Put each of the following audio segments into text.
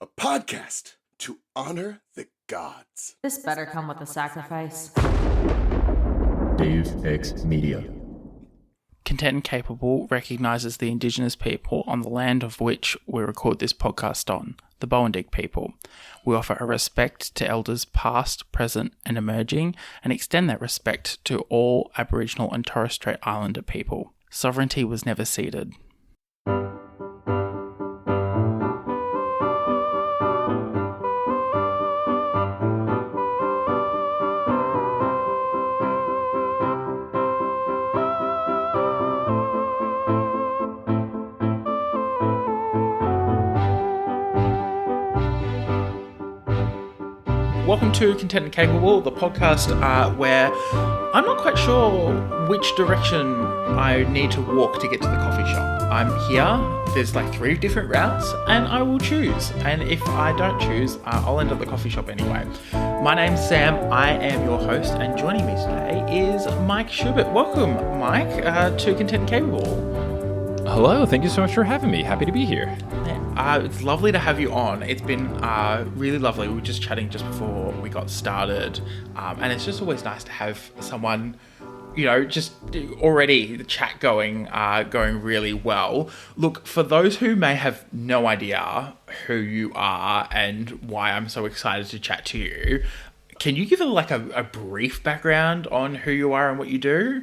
a podcast to honor the gods. This better come with a sacrifice. Deus Ex Media. Content and Capable recognises the Indigenous people on the land of which we record this podcast on, the Bowendig people. We offer a respect to elders past, present and emerging, and extend that respect to all Aboriginal and Torres Strait Islander people. Sovereignty was never ceded. Welcome to Content and Capable, the podcast where I'm not quite sure which direction I need to walk to get to the coffee shop. I'm here, there's like 3 different routes, and I will choose. And if I don't choose, I'll end up at the coffee shop anyway. My name's Sam, I am your host, and joining me today is Mike Schubert. Welcome, Mike, to Content and Capable. Hello, thank you so much for having me. Happy to be here. It's lovely to have you on. It's been really lovely. We were just chatting just before we got started. And it's just always nice to have someone, you know, just already the chat going really well. Look, for those who may have no idea who you are and why I'm so excited to chat to you, can you give a brief background on who you are and what you do?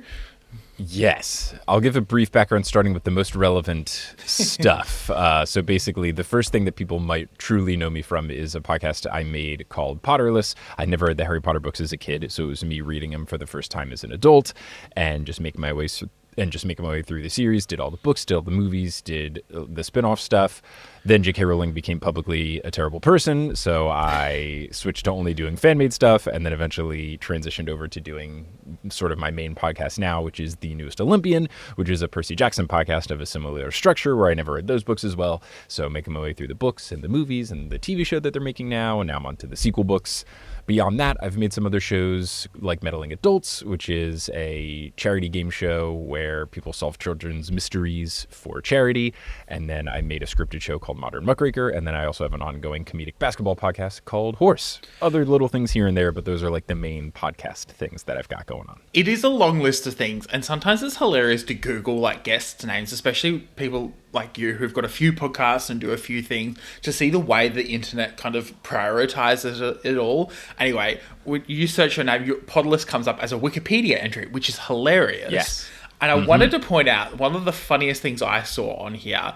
Yes, I'll give a brief background starting with the most relevant stuff. So basically, the first thing that people might truly know me from is a podcast I made called Potterless. I never read the Harry Potter books as a kid, so it was me reading them for the first time as an adult and just making my way through the series, did all the books, did all the movies, did the spin-off stuff. Then J.K. Rowling became publicly a terrible person, so I switched to only doing fan-made stuff, and then eventually transitioned over to doing sort of my main podcast now, which is The Newest Olympian, which is a Percy Jackson podcast of a similar structure where I never read those books as well. So making my way through the books and the movies and the TV show that they're making now, and now I'm on to the sequel books. Beyond that, I've made some other shows like Meddling Adults, which is a charity game show where people solve children's mysteries for charity. And then I made a scripted show called Modern Muckraker. And then I also have an ongoing comedic basketball podcast called Horse. Other little things here and there, but those are like the main podcast things that I've got going on. It is a long list of things, and sometimes it's hilarious to Google like guests' names, especially people like you who've got a few podcasts and do a few things, to see the way the internet kind of prioritizes it all. Anyway, when you search your name, your Podlist comes up as a Wikipedia entry, which is hilarious. Yes. And I wanted to point out, one of the funniest things I saw on here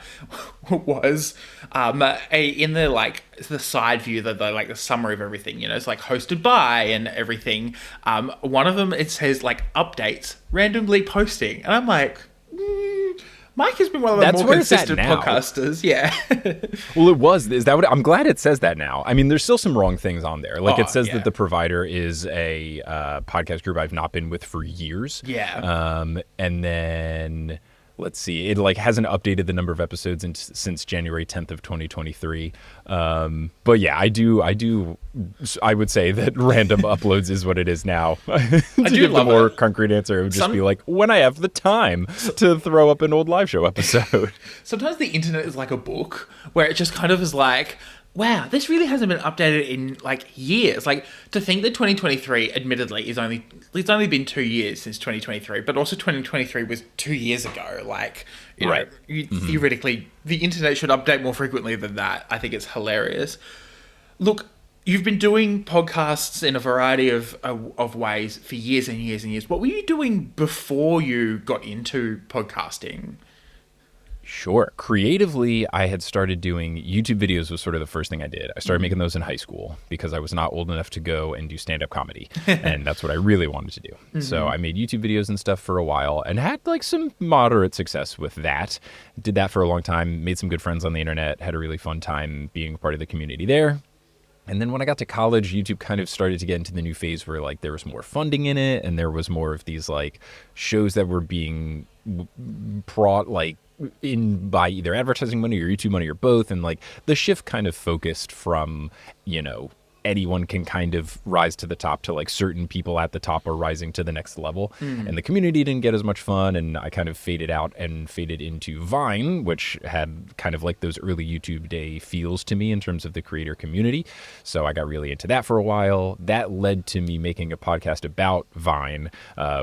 was in the side view, the summary of everything, you know, it's like hosted by and everything. One of them, it says like updates, randomly posting. And I'm like, Mike has been one of the more consistent podcasters. Yeah. Well, it was. Is that what? I'm glad it says that now. I mean, there's still some wrong things on there. Like it says that the provider is a podcast group I've not been with for years. Yeah. And then let's see. It like hasn't updated the number of episodes since January 10th of 2023. But yeah, I would say that random uploads is what it is now. To give the more concrete answer, it would just be like when I have the time to throw up an old live show episode. Sometimes the internet is like a book where it just kind of is like, wow, this really hasn't been updated in like years. Like, to think that 2023, admittedly, it's only been 2 years since 2023, but also 2023 was 2 years ago. Like, you know, theoretically, the internet should update more frequently than that. I think it's hilarious. Look, you've been doing podcasts in a variety of ways for years and years and years. What were you doing before you got into podcasting? Sure. Creatively, I had started doing YouTube videos was sort of the first thing I did. I started making those in high school because I was not old enough to go and do stand-up comedy. And that's what I really wanted to do. Mm-hmm. So I made YouTube videos and stuff for a while and had like some moderate success with that. Did that for a long time, made some good friends on the internet, had a really fun time being part of the community there. And then when I got to college, YouTube kind of started to get into the new phase where like there was more funding in it and there was more of these like shows that were being brought like in by either advertising money or YouTube money or both. And like the shift kind of focused from, you know, anyone can kind of rise to the top, to like certain people at the top are rising to the next level. And the community didn't get as much fun, and I kind of faded out and faded into Vine, which had kind of like those early YouTube day feels to me in terms of the creator community. So I got really into that for a while. That led to me making a podcast about Vine,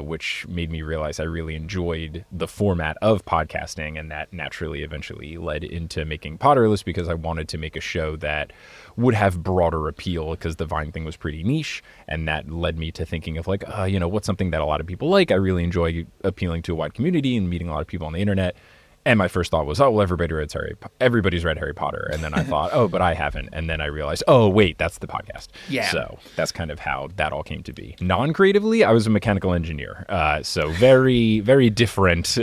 which made me realize I really enjoyed the format of podcasting, and that naturally eventually led into making Potterless, because I wanted to make a show that would have broader appeal, because the Vine thing was pretty niche, and that led me to thinking of like, what's something that a lot of people like? I really enjoy appealing to a wide community and meeting a lot of people on the internet. And my first thought was, well, everybody's read Harry Potter. And then I thought, but I haven't. And then I realized, wait, that's the podcast. Yeah. So that's kind of how that all came to be. Non-creatively, I was a mechanical engineer. So very, very different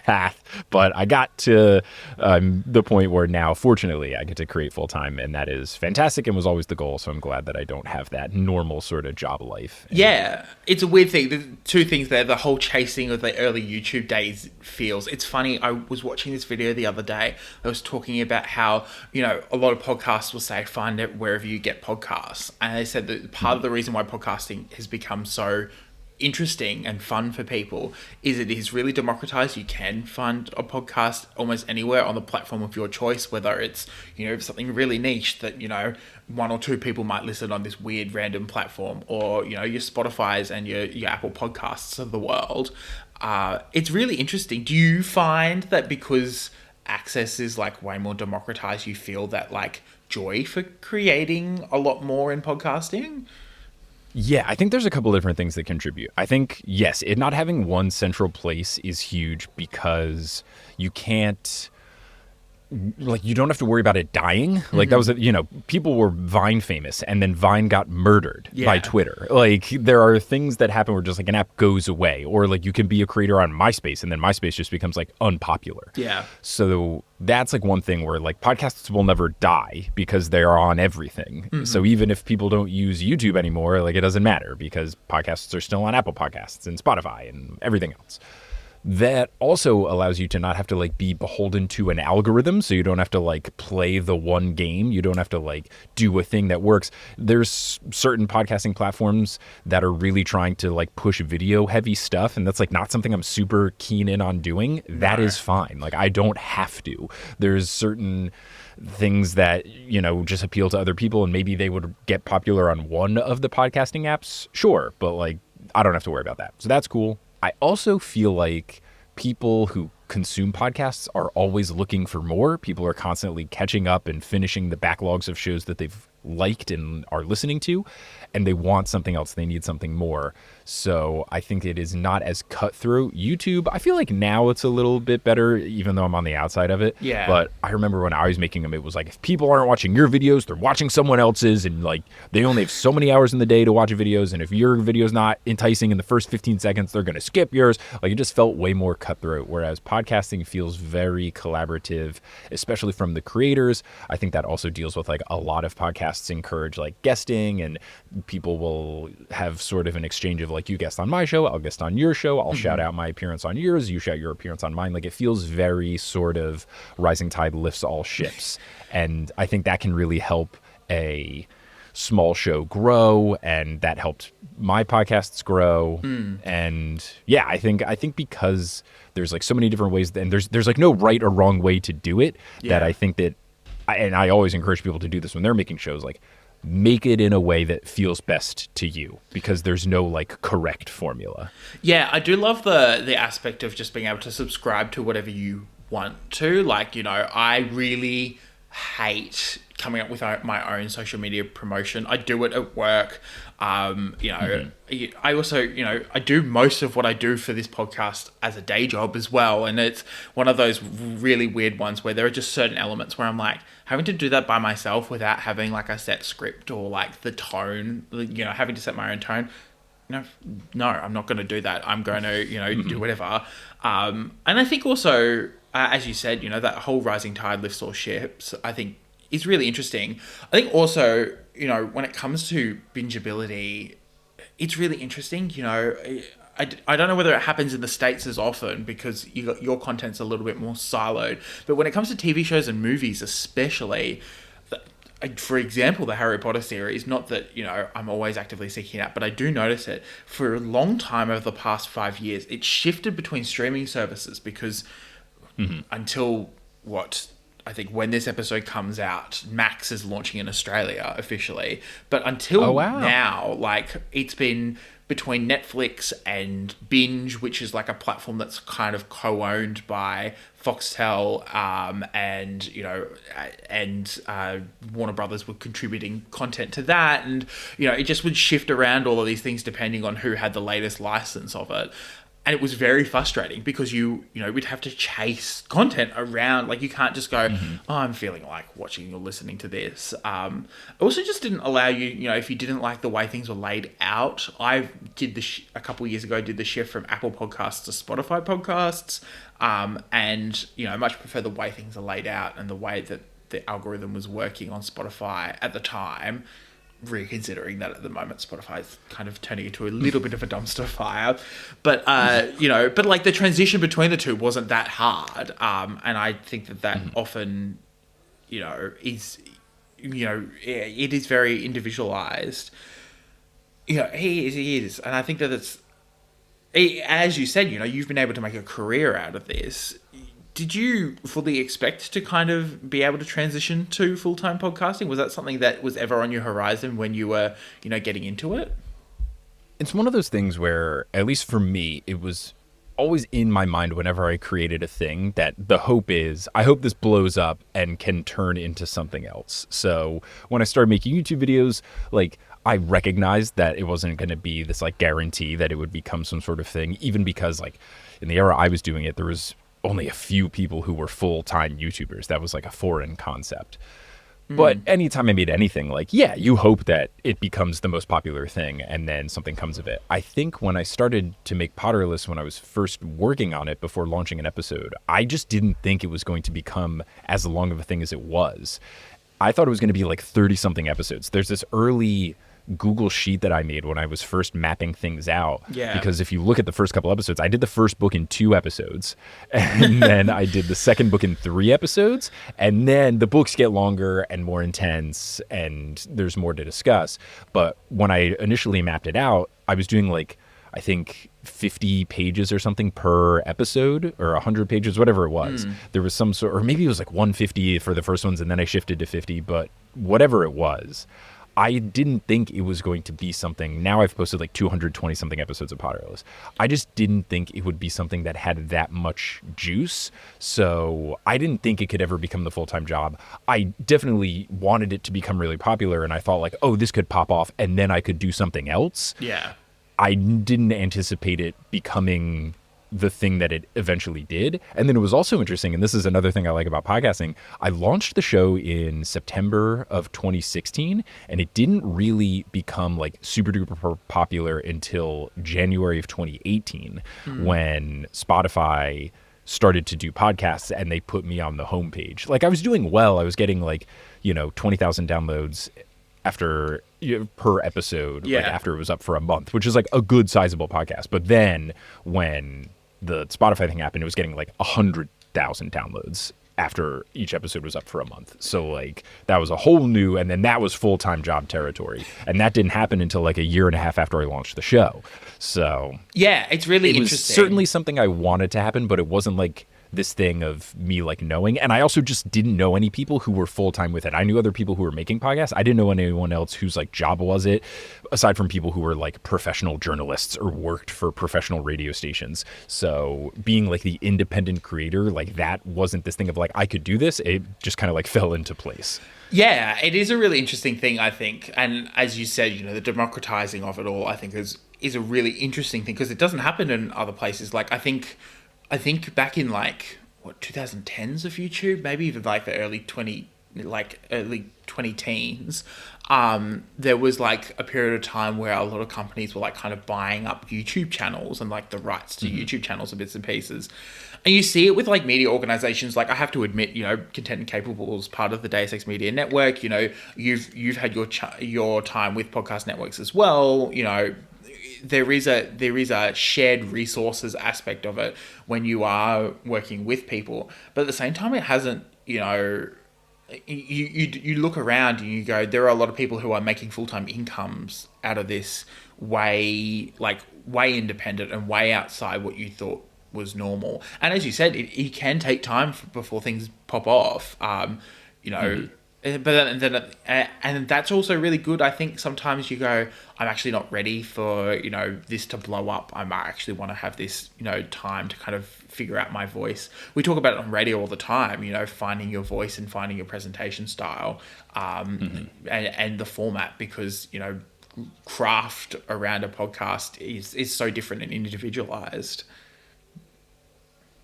path. But I got to the point where now, fortunately, I get to create full time. And that is fantastic, and was always the goal. So I'm glad that I don't have that normal sort of job life. Yeah, it's a weird thing. There's two things there. The whole chasing of the early YouTube days feels. It's funny. I was watching this video the other day. I was talking about how, a lot of podcasts will say, find it wherever you get podcasts. And they said that part of the reason why podcasting has become so interesting and fun for people is it is really democratized. You can find a podcast almost anywhere on the platform of your choice, whether it's something really niche that one or two people might listen on this weird random platform, or your Spotify's and your Apple Podcasts of the world. It's really interesting. Do you find that because access is like way more democratized, you feel that like joy for creating a lot more in podcasting? Yeah, I think there's a couple different things that contribute. I think, yes, it not having one central place is huge, because you can't, like, you don't have to worry about it dying. Like, that was, people were Vine famous, and then Vine got murdered by Twitter. Like, there are things that happen where just like an app goes away, or like you can be a creator on MySpace, and then MySpace just becomes like unpopular. Yeah. So that's like one thing where like podcasts will never die, because they are on everything. So even if people don't use YouTube anymore, like it doesn't matter, because podcasts are still on Apple Podcasts and Spotify and everything else. That also allows you to not have to like be beholden to an algorithm. So you don't have to like play the one game. You don't have to like do a thing that works. There's certain podcasting platforms that are really trying to like push video heavy stuff, and that's like not something I'm super keen in on doing. That is fine. Like, I don't have to. There's certain things that, just appeal to other people, and maybe they would get popular on one of the podcasting apps. Sure. But like, I don't have to worry about that. So that's cool. I also feel like people who consume podcasts are always looking for more. People are constantly catching up and finishing the backlogs of shows that they've liked and are listening to, and they want something else. They need something more. So I think it is not as cutthroat. YouTube, I feel like now it's a little bit better, even though I'm on the outside of it. Yeah. But I remember when I was making them, it was like, if people aren't watching your videos, they're watching someone else's, and like they only have so many hours in the day to watch videos, and if your video's not enticing in the first 15 seconds, they're going to skip yours. Like, it just felt way more cutthroat, whereas podcasting feels very collaborative, especially from the creators. I think that also deals with like a lot of podcasts encourage like guesting, and people will have sort of an exchange of like, you guest on my show, I'll guest on your show, I'll shout out my appearance on yours, you shout your appearance on mine. Like, it feels very sort of rising tide lifts all ships. And I think that can really help a small show grow, and that helped my podcasts grow. And yeah, I think because there's like so many different ways, and there's like no right or wrong way to do it, that I think that, and I always encourage people to do this when they're making shows, like, make it in a way that feels best to you, because there's no like correct formula. Yeah, I do love the aspect of just being able to subscribe to whatever you want to. Like, I really hate coming up with my own social media promotion. I do it at work. I also, I do most of what I do for this podcast as a day job as well. And it's one of those really weird ones where there are just certain elements where I'm like, having to do that by myself without having like a set script or like the tone, having to set my own tone. No, I'm not going to do that. I'm going to, do whatever. And I think also, as you said, that whole rising tide lifts all ships, I think is really interesting. I think also, when it comes to bingeability, it's really interesting. I don't know whether it happens in the States as often, because your content's a little bit more siloed. But when it comes to TV shows and movies especially, for example, the Harry Potter series, not that, I'm always actively seeking it out, but I do notice it. For a long time over the past 5 years, it shifted between streaming services because until I think when this episode comes out, Max is launching in Australia officially. But until now, like, it's been between Netflix and Binge, which is like a platform that's kind of co-owned by Foxtel, and Warner Brothers were contributing content to that. And, it just would shift around all of these things depending on who had the latest license of it. And it was very frustrating because we'd have to chase content around. Like, you can't just go, oh, I'm feeling like watching or listening to this. It also just didn't allow you, if you didn't like the way things were laid out. I did a couple of years ago, did the shift from Apple Podcasts to Spotify Podcasts. And, I much prefer the way things are laid out and the way that the algorithm was working on Spotify at the time. Reconsidering that at the moment, Spotify is kind of turning into a little bit of a dumpster fire, but but like the transition between the two wasn't that hard, and I think that often, is, it is very individualized. He is, and I think that as you said, you've been able to make a career out of this. Did you fully expect to kind of be able to transition to full-time podcasting? Was that something that was ever on your horizon when you were, getting into it? It's one of those things where, at least for me, it was always in my mind whenever I created a thing that the hope is, I hope this blows up and can turn into something else. So when I started making YouTube videos, like, I recognized that it wasn't going to be this like guarantee that it would become some sort of thing, even because like in the era I was doing it, there was only a few people who were full-time YouTubers. That was like a foreign concept. But anytime I made anything, like, yeah, you hope that it becomes the most popular thing and then something comes of it. I think when I started to make Potterless, when I was first working on it before launching an episode, I just didn't think it was going to become as long of a thing as it was. I thought it was going to be like 30-something episodes. There's this early Google sheet that I made when I was first mapping things out. Yeah. Because if you look at the first couple episodes, I did the first book in 2 episodes, and then I did the second book in 3 episodes, and then the books get longer and more intense, and there's more to discuss. But when I initially mapped it out, I was doing like, I think 50 pages or something per episode, or 100 pages, whatever it was. There was some sort, or maybe it was like 150 for the first ones, and then I shifted to 50, but whatever it was, I didn't think it was going to be something. Now I've posted like 220 something episodes of Potterless. I just didn't think it would be something that had that much juice. So I didn't think it could ever become the full-time job. I definitely wanted it to become really popular, and I thought like, oh, this could pop off and then I could do something else. Yeah. I didn't anticipate it becoming the thing that it eventually did. And then it was also interesting, and this is another thing I like about podcasting, I launched the show in September of 2016, and it didn't really become like super duper popular until January of 2018 when Spotify started to do podcasts and they put me on the homepage. Like, I was doing well. I was getting like, 20,000 downloads after per episode, like after it was up for a month, which is like a good sizable podcast. But then when the Spotify thing happened, it was getting like 100,000 downloads after each episode was up for a month. So like that was a whole new, and then that was full-time job territory. And that didn't happen until like a year and a half after I launched the show. So yeah, it's really it interesting. was certainly something I wanted to happen, but it wasn't like this thing of me like knowing. And I also just didn't know any people who were full-time with it. I knew other people who were making podcasts. I didn't know anyone else whose like job was it, aside from people who were like professional journalists or worked for professional radio stations. So being like the independent creator, like that wasn't this thing of like, I could do this. It just kind of like fell into place. Yeah, it is a really interesting thing, I think. And as you said, the democratizing of it all, I think is a really interesting thing because it doesn't happen in other places. Like I think back in like 2010s of YouTube, maybe even like the early 2010s, there was like a period of time where a lot of companies were like kind of buying up YouTube channels and like the rights to YouTube channels and bits and pieces. And you see it with like media organizations. Like I have to admit, Content and Capable is part of the Deus Ex Media Network. You've had your time with podcast networks as well. There is a shared resources aspect of it when you are working with people, but at the same time, it hasn't you look around and you go, there are a lot of people who are making full-time incomes out of this, way independent and way outside what you thought was normal. And as you said, it can take time before things pop off. But then and that's also really good. I think sometimes you go, I'm actually not ready for, this to blow up. I might actually want to have this, time to kind of figure out my voice. We talk about it on radio all the time, finding your voice and finding your presentation style, and the format, because, craft around a podcast is so different and individualized.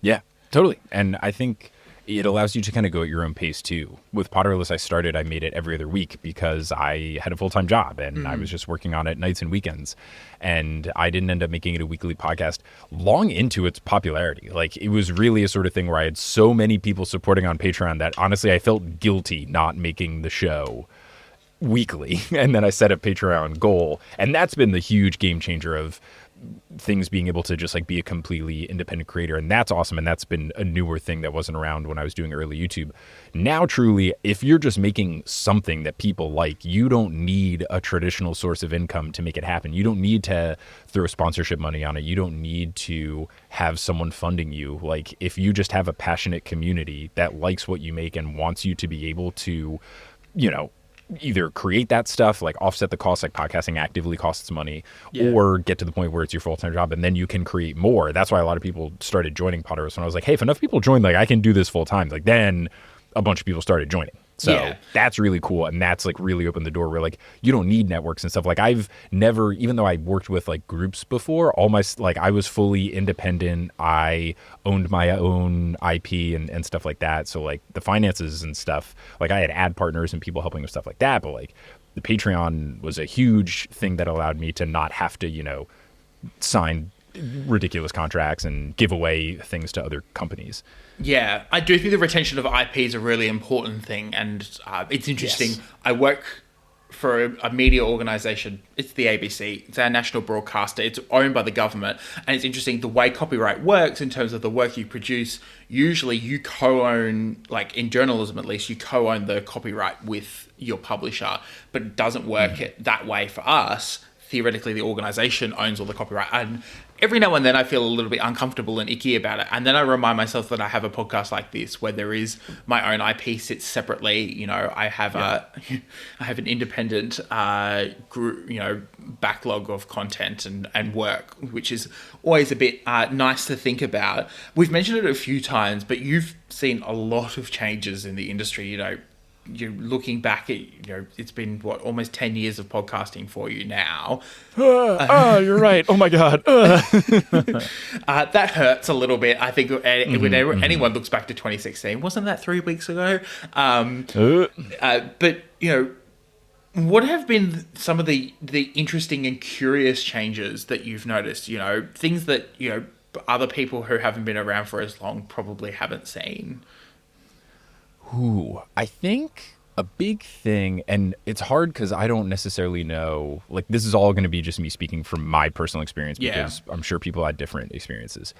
Yeah, totally. And I think it allows you to kind of go at your own pace too. With Potterless, I made it every other week because I had a full-time job and I was just working on it nights and weekends. And I didn't end up making it a weekly podcast long into its popularity. Like, it was really a sort of thing where I had so many people supporting on Patreon that honestly I felt guilty not making the show weekly. And then I set a Patreon goal. And that's been the huge game changer of things being able to just like be a completely independent creator. And that's awesome. And that's been a newer thing that wasn't around when I was doing early YouTube. Now, truly, if you're just making something that people like, you don't need a traditional source of income to make it happen. You don't need to throw sponsorship money on it. You don't need to have someone funding you. Like, if you just have a passionate community that likes what you make and wants you to be able to, either create that stuff, like offset the cost, like podcasting actively costs money, or get to the point where it's your full-time job and then you can create more. That's why a lot of people started joining Potterless when I was like, hey, if enough people join, like I can do this full-time. Like, then a bunch of people started joining. So that's really cool. And that's like really opened the door where like you don't need networks and stuff. Like, I've never, even though I worked with like groups before, I was fully independent. I owned my own IP and stuff like that. So like the finances and stuff, like I had ad partners and people helping with stuff like that. But like the Patreon was a huge thing that allowed me to not have to, sign ridiculous contracts and give away things to other companies. Yeah, I do think the retention of IP is a really important thing, and it's interesting. Yes. I work for a media organization. It's the ABC. It's our national broadcaster. It's owned by the government, and it's interesting the way copyright works in terms of the work you produce. Usually you co-own, like in journalism at least, you co-own the copyright with your publisher, but it doesn't work that way for us. Theoretically, the organization owns all the copyright, and every now and then I feel a little bit uncomfortable and icky about it. And then I remind myself that I have a podcast like this where there is my own IP sits separately. I have I have an independent group, backlog of content and work, which is always a bit nice to think about. We've mentioned it a few times, but you've seen a lot of changes in the industry. You're looking back at, it's been almost 10 years of podcasting for you now. You're right. Oh my God. That hurts a little bit. I think when anyone looks back to 2016, wasn't that 3 weeks ago? But, what have been some of the interesting and curious changes that you've noticed, things that, other people who haven't been around for as long probably haven't seen? I think a big thing, and it's hard because I don't necessarily know, like this is all going to be just me speaking from my personal experience because I'm sure people had different experiences.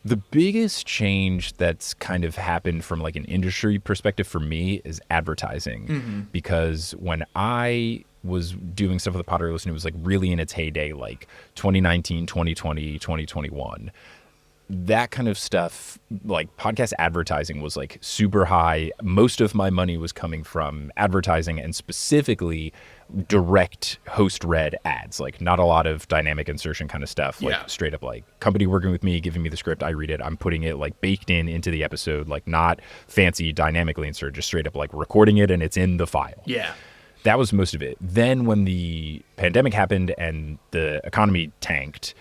The biggest change that's kind of happened from like an industry perspective for me is advertising, because when I was doing stuff with the Potterless and it was like really in its heyday, like 2019, 2020, 2021, that kind of stuff, like podcast advertising was like super high. Most of my money was coming from advertising and specifically direct host read ads, like not a lot of dynamic insertion kind of stuff, like straight up like company working with me, giving me the script, I read it, I'm putting it like baked into the episode, like not fancy dynamically inserted, just straight up like recording it and it's in the file. Yeah. That was most of it. Then when the pandemic happened and the economy tanked,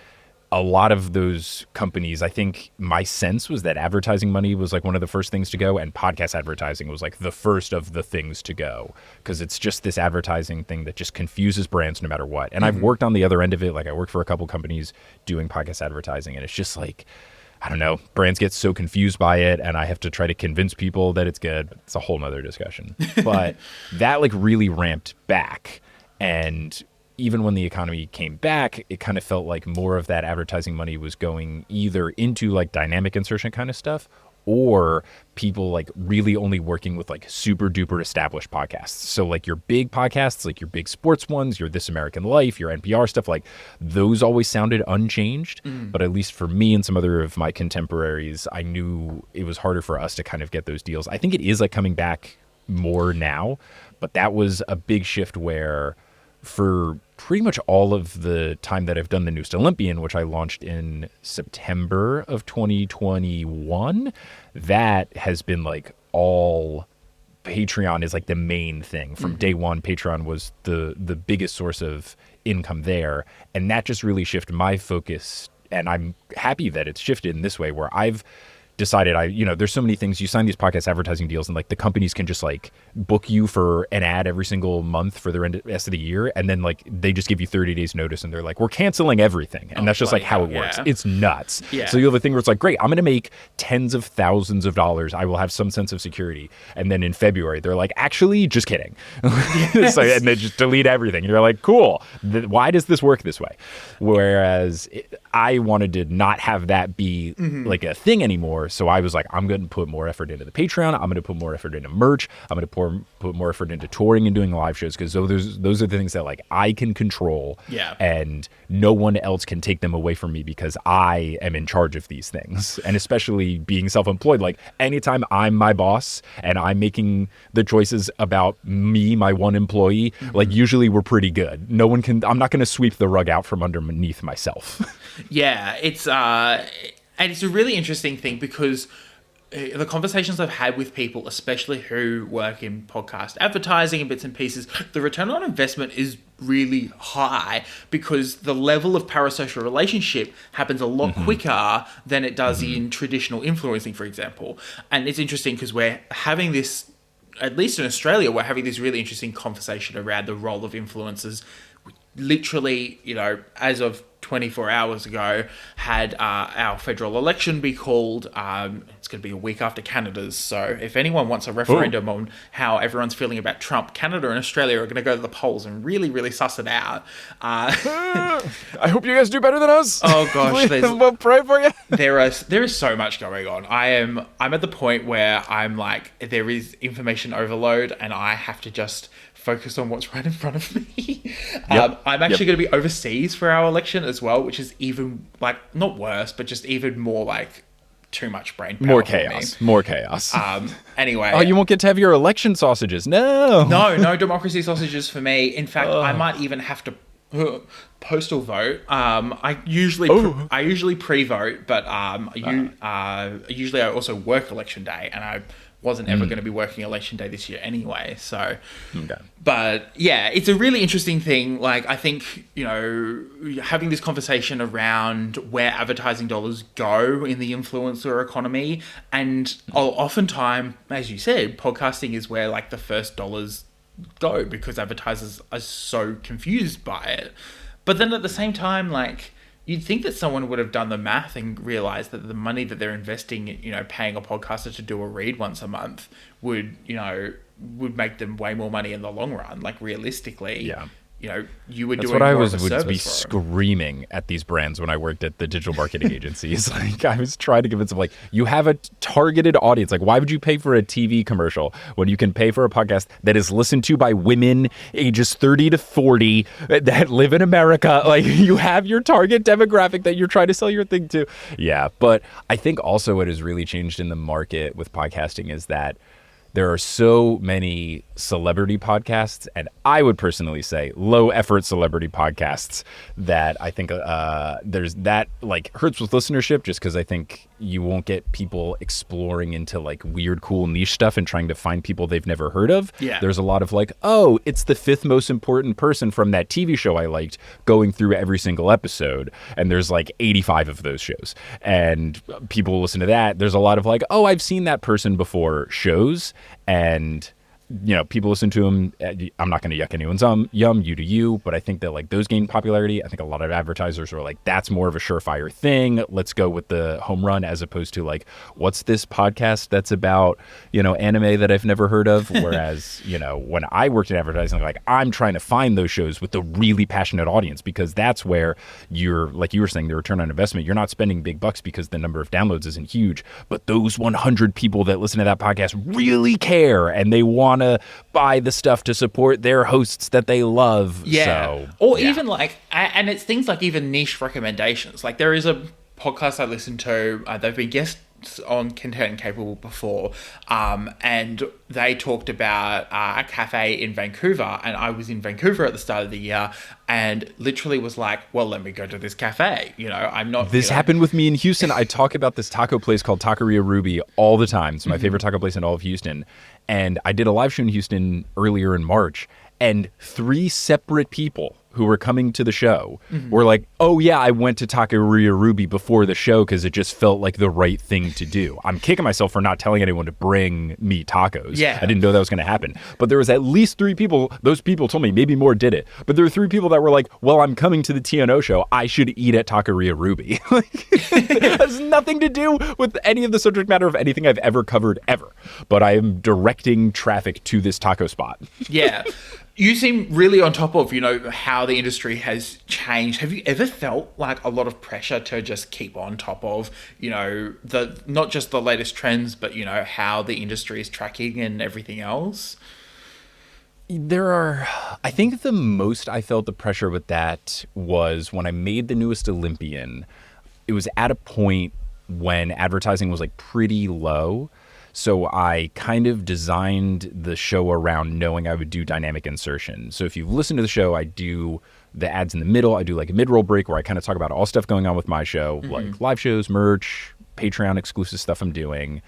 a lot of those companies, I think my sense was that advertising money was like one of the first things to go, and podcast advertising was like the first of the things to go, because it's just this advertising thing that just confuses brands no matter what. And I've worked on the other end of it. Like I work for a couple companies doing podcast advertising, and it's just like, I don't know, brands get so confused by it, and I have to try to convince people that it's good. But it's a whole nother discussion. But that like really ramped back, and even when the economy came back, it kind of felt like more of that advertising money was going either into like dynamic insertion kind of stuff or people like really only working with like super duper established podcasts. So like your big podcasts, like your big sports ones, your This American Life, your NPR stuff, like those always sounded unchanged. But at least for me and some other of my contemporaries, I knew it was harder for us to kind of get those deals. I think it is like coming back more now, but that was a big shift where for pretty much all of the time that I've done The Newest Olympian, which I launched in September of 2021, that has been like all Patreon is like the main thing. From day one, Patreon was the biggest source of income there. And that just really shifted my focus. And I'm happy that it's shifted in this way where I've decided there's so many things. You sign these podcast advertising deals and like the companies can just like book you for an ad every single month for the rest of the year. And then like they just give you 30 days notice and they're like, we're canceling everything. And that's just like how it works. It's nuts. Yeah. So you have a thing where it's like, great, I'm going to make tens of thousands of dollars. I will have some sense of security. And then in February, they're like, actually, just kidding. So, and they just delete everything. And you're like, cool. Why does this work this way? Whereas I wanted to not have that be like a thing anymore. So I was like, I'm going to put more effort into the Patreon. I'm going to put more effort into merch. I'm going to put more effort into touring and doing live shows because those are the things that like I can control. Yeah. And no one else can take them away from me because I am in charge of these things. And especially being self-employed, like anytime I'm my boss and I'm making the choices about me, my one employee, like usually we're pretty good. No one can, I'm not going to sweep the rug out from underneath myself. Yeah, and it's a really interesting thing because the conversations I've had with people, especially who work in podcast advertising and bits and pieces, the return on investment is really high because the level of parasocial relationship happens a lot quicker than it does in traditional influencing, for example. And it's interesting because we're having this, at least in Australia, we're having this really interesting conversation around the role of influencers. Literally, as of 24 hours ago, had our federal election be called. It's going to be a week after Canada's. So if anyone wants a referendum on how everyone's feeling about Trump, Canada and Australia are going to go to the polls and really, really suss it out. I hope you guys do better than us. Oh gosh, we'll pray for you. There is so much going on. I'm at the point where I'm like, there is information overload, and I have to just focus on what's right in front of me. I'm actually going to be overseas for our election as well, which is even like not worse, but just even more like too much brain power. More chaos. Anyway. Oh, you won't get to have your election sausages. No, democracy sausages for me. In fact, I might even have to postal vote. I usually pre-vote, but usually I also work election day, and I wasn't ever going to be working election day this year anyway. So, but yeah, it's a really interesting thing. Like, I think, having this conversation around where advertising dollars go in the influencer economy, and oftentimes, as you said, podcasting is where like the first dollars go because advertisers are so confused by it. But then at the same time, like, you'd think that someone would have done the math and realized that the money that they're investing in, paying a podcaster to do a read once a month would make them way more money in the long run. Like, realistically, you were doing more of a service. That's what I would be screaming at these brands when I worked at the digital marketing agencies. Like, I was trying to convince them, like, you have a targeted audience. Like, why would you pay for a TV commercial when you can pay for a podcast that is listened to by women ages 30 to 40 that live in America? Like, you have your target demographic that you're trying to sell your thing to. Yeah, but I think also what has really changed in the market with podcasting is that there are so many celebrity podcasts, and I would personally say low effort celebrity podcasts, that I think there's that like hurts with listenership, just because I think you won't get people exploring into like weird, cool niche stuff and trying to find people they've never heard of. Yeah. There's a lot of like, oh, it's the fifth most important person from that TV show I liked going through every single episode. And there's like 85 of those shows. And people listen to that. There's a lot of like, oh, I've seen that person before shows. And people listen to them. I'm not going to yuck anyone's yum, you do you. But I think that like those gain popularity. I think a lot of advertisers are like, that's more of a surefire thing. Let's go with the home run, as opposed to like, what's this podcast that's about, anime that I've never heard of. Whereas, when I worked in advertising, like I'm trying to find those shows with the really passionate audience, because that's where you're, like you were saying, the return on investment. You're not spending big bucks because the number of downloads isn't huge, but those 100 people that listen to that podcast really care, and they want to buy the stuff to support their hosts that they love. Yeah. Even like, and it's things like even niche recommendations. Like there is a podcast I listen to, they've been guests on Content and Capable before, and they talked about a cafe in Vancouver, and I was in Vancouver at the start of the year and literally was like, well, let me go to this cafe. I'm not... This happened with me in Houston. I talk about this taco place called Taqueria Ruby all the time. It's my favorite taco place in all of Houston. And I did a live show in Houston earlier in March, and 3 separate people who were coming to the show were like, oh yeah, I went to Taqueria Ruby before the show because it just felt like the right thing to do. I'm kicking myself for not telling anyone to bring me tacos. Yeah. I didn't know that was going to happen. But there was at least 3 people, those people told me, maybe more did it, but there were 3 people that were like, well, I'm coming to the TNO show, I should eat at Taqueria Ruby. It has nothing to do with any of the subject matter of anything I've ever covered ever. But I am directing traffic to this taco spot. Yeah. You seem really on top of, how the industry has changed. Have you ever felt like a lot of pressure to just keep on top of, the not just the latest trends, but, how the industry is tracking and everything else? I think the most I felt the pressure with that was when I made The Newest Olympian. It was at a point when advertising was like pretty low. So I kind of designed the show around knowing I would do dynamic insertion. So if you've listened to the show, I do the ads in the middle. I do like a mid-roll break where I kind of talk about all stuff going on with my show, like live shows, merch, Patreon exclusive stuff I'm doing.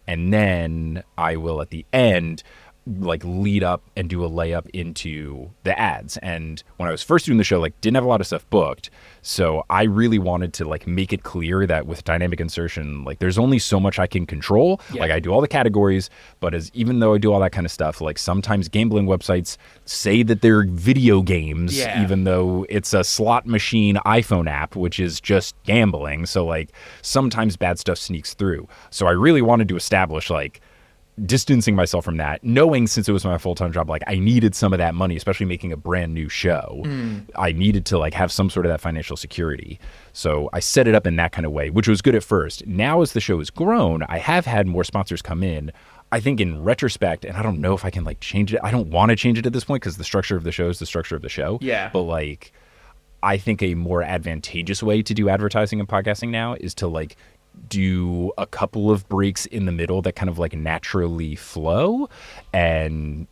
And then I will at the end like lead up and do a layup into the ads. And when I was first doing the show, like didn't have a lot of stuff booked. So I really wanted to like make it clear that with dynamic insertion, like there's only so much I can control. Yeah. Like I do all the categories, but even though I do all that kind of stuff, like sometimes gambling websites say that they're video games, even though it's a slot machine iPhone app, which is just gambling. So like sometimes bad stuff sneaks through. So I really wanted to establish like distancing myself from that, knowing since it was my full-time job, like I needed some of that money, especially making a brand new show. I needed to like have some sort of that financial security. So I set it up in that kind of way, which was good at first. Now as the show has grown, I have had more sponsors come in. I think in retrospect, and I don't know if I can like change it. I don't want to change it at this point because the structure of the show is the structure of the show. Yeah. But like, I think a more advantageous way to do advertising and podcasting now is to like do a couple of breaks in the middle that kind of like naturally flow, and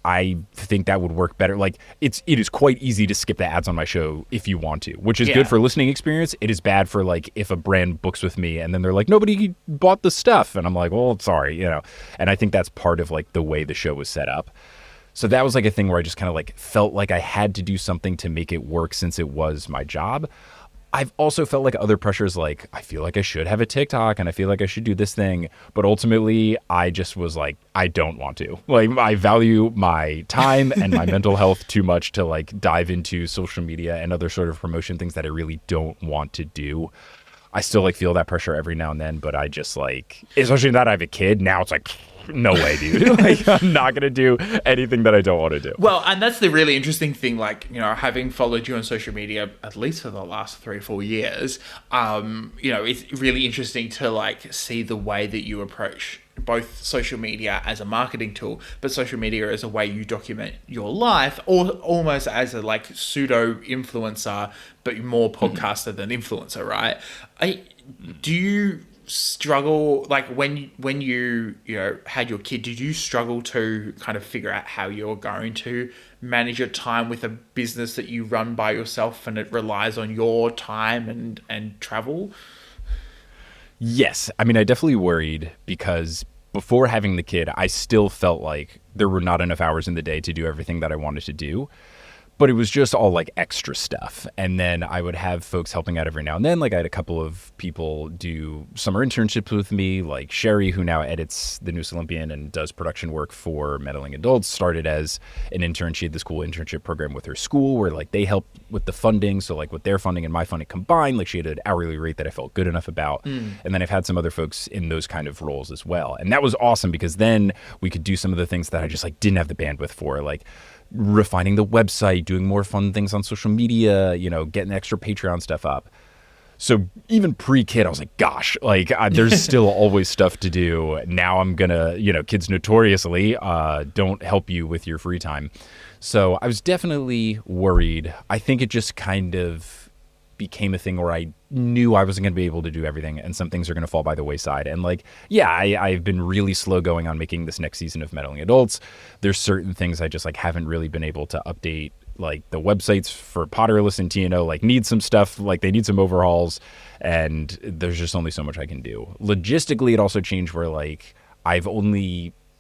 I think that would work better. Like it is quite easy to skip the ads on my show if you want to, which is good for listening experience. It is bad for like if a brand books with me and then they're like, nobody bought the stuff, and I'm like, well, sorry, and I think that's part of like the way the show was set up. So that was like a thing where I just kind of like felt like I had to do something to make it work since it was my job. I've also felt like other pressures, like I feel like I should have a TikTok and I feel like I should do this thing. But ultimately, I just was like, I don't want to. Like, I value my time and my mental health too much to like dive into social media and other sort of promotion things that I really don't want to do. I still like feel that pressure every now and then, but I just like, especially that I have a kid, now it's like, no way, dude. Like, I'm not going to do anything that I don't want to do. Well, and that's the really interesting thing, like, having followed you on social media, at least for the last 3 or 4 years, it's really interesting to like see the way that you approach both social media as a marketing tool, but social media as a way you document your life, or almost as a like pseudo influencer, but more podcaster than influencer, right? Do you struggle, like when you had your kid, did you struggle to kind of figure out how you're going to manage your time with a business that you run by yourself and it relies on your time and travel? Yes. I mean, I definitely worried because before having the kid, I still felt like there were not enough hours in the day to do everything that I wanted to do. But it was just all like extra stuff. And then I would have folks helping out every now and then. Like I had a couple of people do summer internships with me, like Sherry, who now edits The News Olympian and does production work for Meddling Adults, started as an intern. She had this cool internship program with her school where like they helped with the funding. So like with their funding and my funding combined, like she had an hourly rate that I felt good enough about. And then I've had some other folks in those kind of roles as well. And that was awesome because then we could do some of the things that I just like didn't have the bandwidth for, like refining the website, doing more fun things on social media, you know, getting extra Patreon stuff up. So even pre-kid, I was like, gosh, like there's still always stuff to do. Now I'm gonna, you know, kids notoriously don't help you with your free time. So I was definitely worried. I think it just kind of became a thing where I knew I wasn't going to be able to do everything and some things are going to fall by the wayside. And like, yeah, I've been really slow going on making this next season of Meddling Adults. There's certain things I just like haven't really been able to update. Like the websites for Potterless and TNO like need some stuff, like they need some overhauls, and there's just only so much I can do. Logistically, it also changed where like I've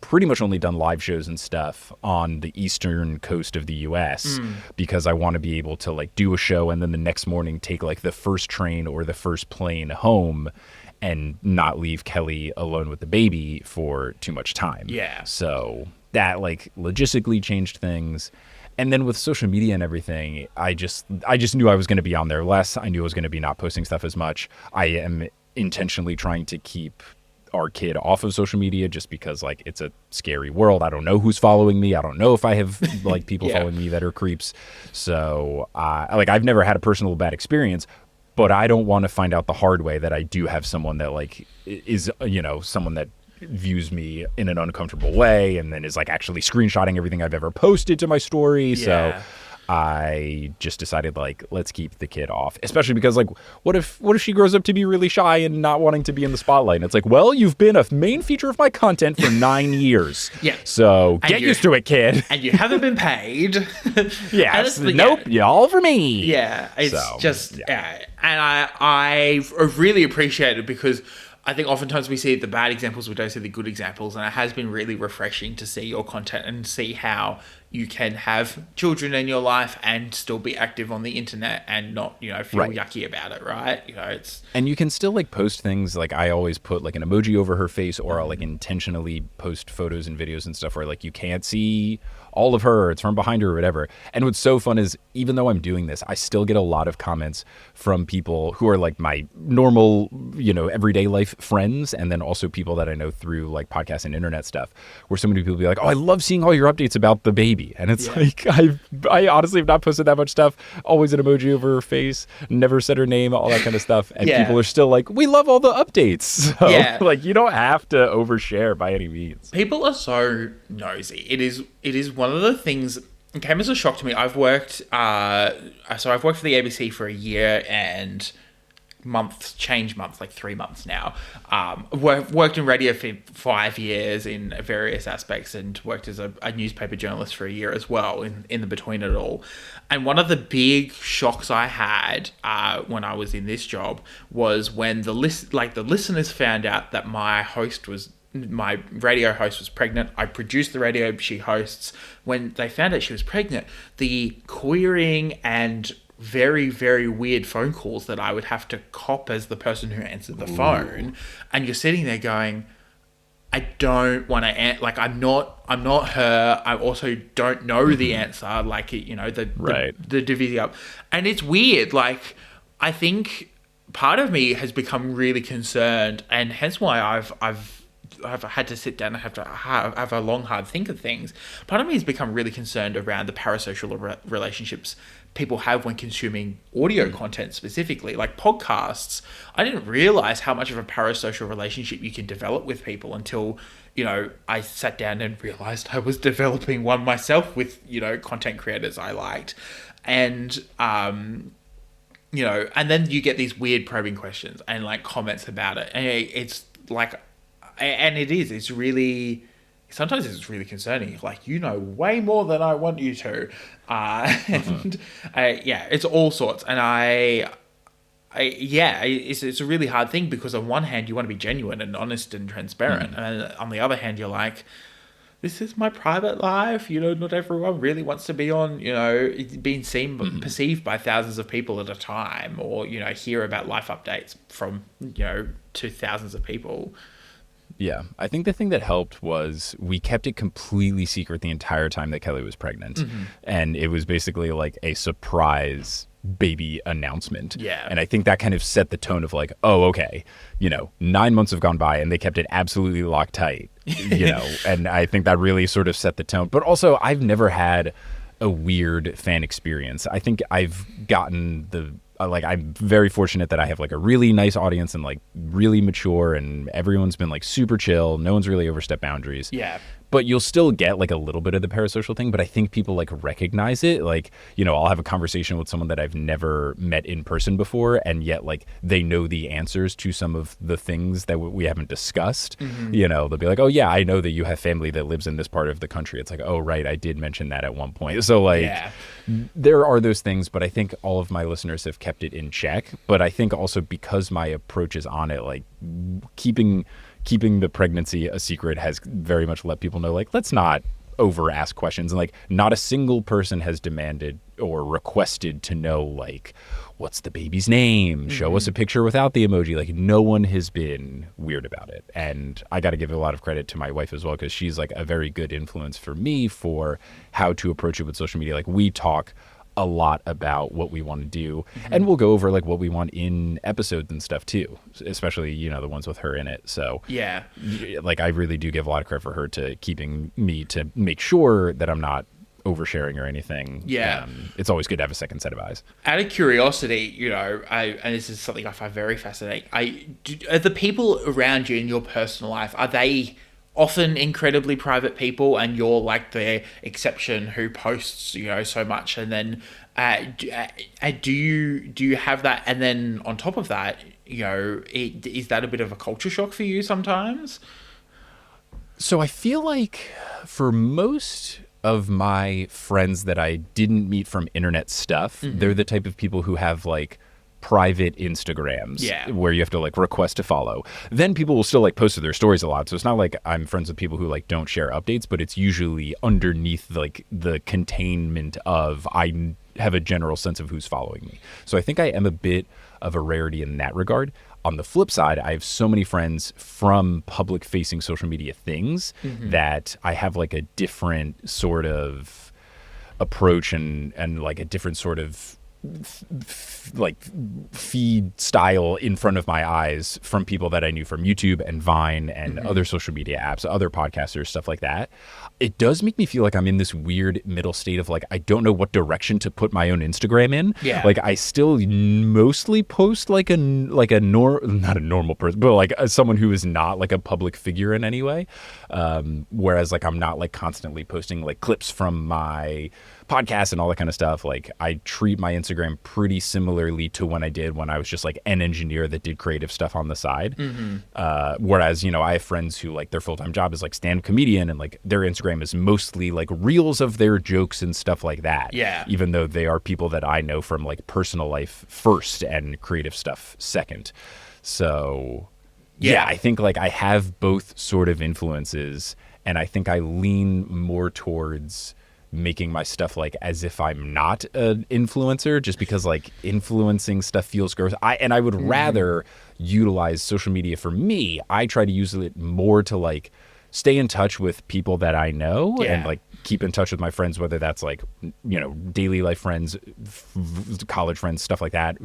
pretty much only done live shows and stuff on the eastern coast of the US because I want to be able to like do a show and then the next morning take like the first train or the first plane home and not leave Kelly alone with the baby for too much time. Yeah. So that like logistically changed things. And then with social media and everything, I just knew I was going to be on there less. I knew I was going to be not posting stuff as much. I am intentionally trying to keep our kid off of social media just because like it's a scary world. I don't know who's following me. I don't know if I have like people following me that are creeps. So like I've never had a personal bad experience, but I don't want to find out the hard way that I do have someone that like is, you know, someone that views me in an uncomfortable way and then is like actually screenshotting everything I've ever posted to my story. So I just decided like, let's keep the kid off, especially because like, what if she grows up to be really shy and not wanting to be in the spotlight? And it's like, well, you've been a main feature of my content for 9 years. Yeah. So get used to it, kid. And you haven't been paid. Yes. Nope. Yeah. All for me. Yeah. It's and I really appreciate it because I think oftentimes we see the bad examples, we don't see the good examples, and it has been really refreshing to see your content and see how you can have children in your life and still be active on the internet and not, you know, feel yucky about it, right? You know, it's... And you can still like post things, like I always put like an emoji over her face, or I'll like intentionally post photos and videos and stuff where like you can't see all of her, or it's from behind her or whatever. And what's so fun is even though I'm doing this, I still get a lot of comments from people who are like my normal, you know, everyday life friends, and then also people that I know through like podcasts and internet stuff, where so many people be like, oh, I love seeing all your updates about the baby. And it's like, I honestly have not posted that much stuff, always an emoji over her face, never said her name, all that kind of stuff. And people are still like, we love all the updates. So like, you don't have to overshare by any means. People are so nosy. It is one of the things. It came as a shock to me. I've worked for the ABC for a year and change months, like 3 months now. Worked in radio for 5 years in various aspects and worked as a newspaper journalist for a year as well in the between it all. And one of the big shocks I had when I was in this job was when the listeners found out that my radio host was pregnant. I produced the radio she hosts. When they found out she was pregnant, the querying and very, very weird phone calls that I would have to cop as the person who answered the phone. And you're sitting there going, I don't want to like, I'm not her. I also don't know the answer. Like, you know, the divvying up. And it's weird. Like, I think part of me has become really concerned, and hence why I've had to sit down and have to have a long, hard think of things. Part of me has become really concerned around the parasocial relationships people have when consuming audio content, specifically like podcasts. I didn't realize how much of a parasocial relationship you can develop with people until, you know, I sat down and realized I was developing one myself with, you know, content creators I liked. And, you know, and then you get these weird probing questions and like comments about it. And it's like, and it's really, sometimes it's really concerning. Like, you know way more than I want you to. It's all sorts. And it's a really hard thing because on one hand, you want to be genuine and honest and transparent. And on the other hand, you're like, this is my private life. Not everyone really wants to be on, being seen, perceived by thousands of people at a time, or, hear about life updates from, to thousands of people. Yeah, I think the thing that helped was we kept it completely secret the entire time that Kelly was pregnant. And it was basically like a surprise baby announcement. Yeah. And I think that kind of set the tone of like, oh, okay, 9 months have gone by and they kept it absolutely locked tight, and I think that really sort of set the tone. But also, I've never had a weird fan experience. I think I've gotten I'm very fortunate that I have like a really nice audience and like really mature, and everyone's been like super chill. No one's really overstepped boundaries. Yeah. But you'll still get like a little bit of the parasocial thing. But I think people like recognize it. Like, I'll have a conversation with someone that I've never met in person before, and yet like they know the answers to some of the things that we haven't discussed. They'll be like, oh yeah, I know that you have family that lives in this part of the country. It's like, oh right, I did mention that at one point. So like, there are those things, but I think all of my listeners have kept it in check. But I think also because my approach is on it, like keeping the pregnancy a secret has very much let people know, like, let's not over ask questions. And like, not a single person has demanded or requested to know, like, what's the baby's name? Show us a picture without the emoji. Like, no one has been weird about it. And I got to give a lot of credit to my wife as well, because she's like a very good influence for me for how to approach it with social media. Like, we talk a lot about what we want to do, and we'll go over like what we want in episodes and stuff too, especially the ones with her in it. So yeah, like I really do give a lot of credit for her to keeping me to make sure that I'm not oversharing or anything. It's always good to have a second set of eyes. Out of curiosity, and this is something I find very fascinating, are the people around you in your personal life, are they often incredibly private people, and you're like the exception who posts, so much? And then do you have that? And then on top of that, is that a bit of a culture shock for you sometimes? So I feel like for most of my friends that I didn't meet from internet stuff, they're the type of people who have like private Instagrams where you have to like request to follow. Then people will still like post their stories a lot. So it's not like I'm friends with people who like don't share updates, but it's usually underneath like the containment of I have a general sense of who's following me. So I think I am a bit of a rarity in that regard. On the flip side, I have so many friends from public facing social media things that I have like a different sort of approach and like a different sort of like feed style in front of my eyes from people that I knew from YouTube and Vine and other social media apps, other podcasters, stuff like that. It does make me feel like I'm in this weird middle state of like, I don't know what direction to put my own Instagram in. Yeah. Like I still mostly post like not a normal person, but like someone who is not like a public figure in any way. Whereas like I'm not like constantly posting like clips from my podcast and all that kind of stuff. Like I treat my Instagram pretty similarly to when I was just like an engineer that did creative stuff on the side. Whereas, I have friends who like their full-time job is like stand-up comedian, and like their Instagram is mostly like reels of their jokes and stuff like that. Yeah. Even though they are people that I know from like personal life first and creative stuff second. So yeah, I think like I have both sort of influences, and I think I lean more towards making my stuff like as if I'm not an influencer, just because like influencing stuff feels gross. I would rather utilize social media. For me, I try to use it more to like stay in touch with people that I know and like keep in touch with my friends, whether that's like, daily life friends, college friends, stuff like that,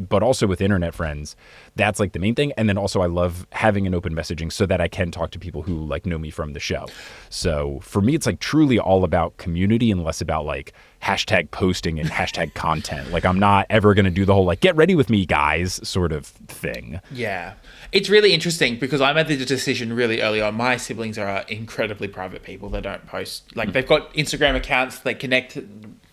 but also with internet friends. That's like the main thing. And then also I love having an open messaging so that I can talk to people who like know me from the show. So for me, it's like truly all about community and less about like hashtag posting and hashtag content. Like I'm not ever going to do the whole like, get ready with me guys sort of thing. Yeah. It's really interesting because I made the decision really early on. My siblings are incredibly private people. They don't post. Like they've got Instagram accounts. They connect.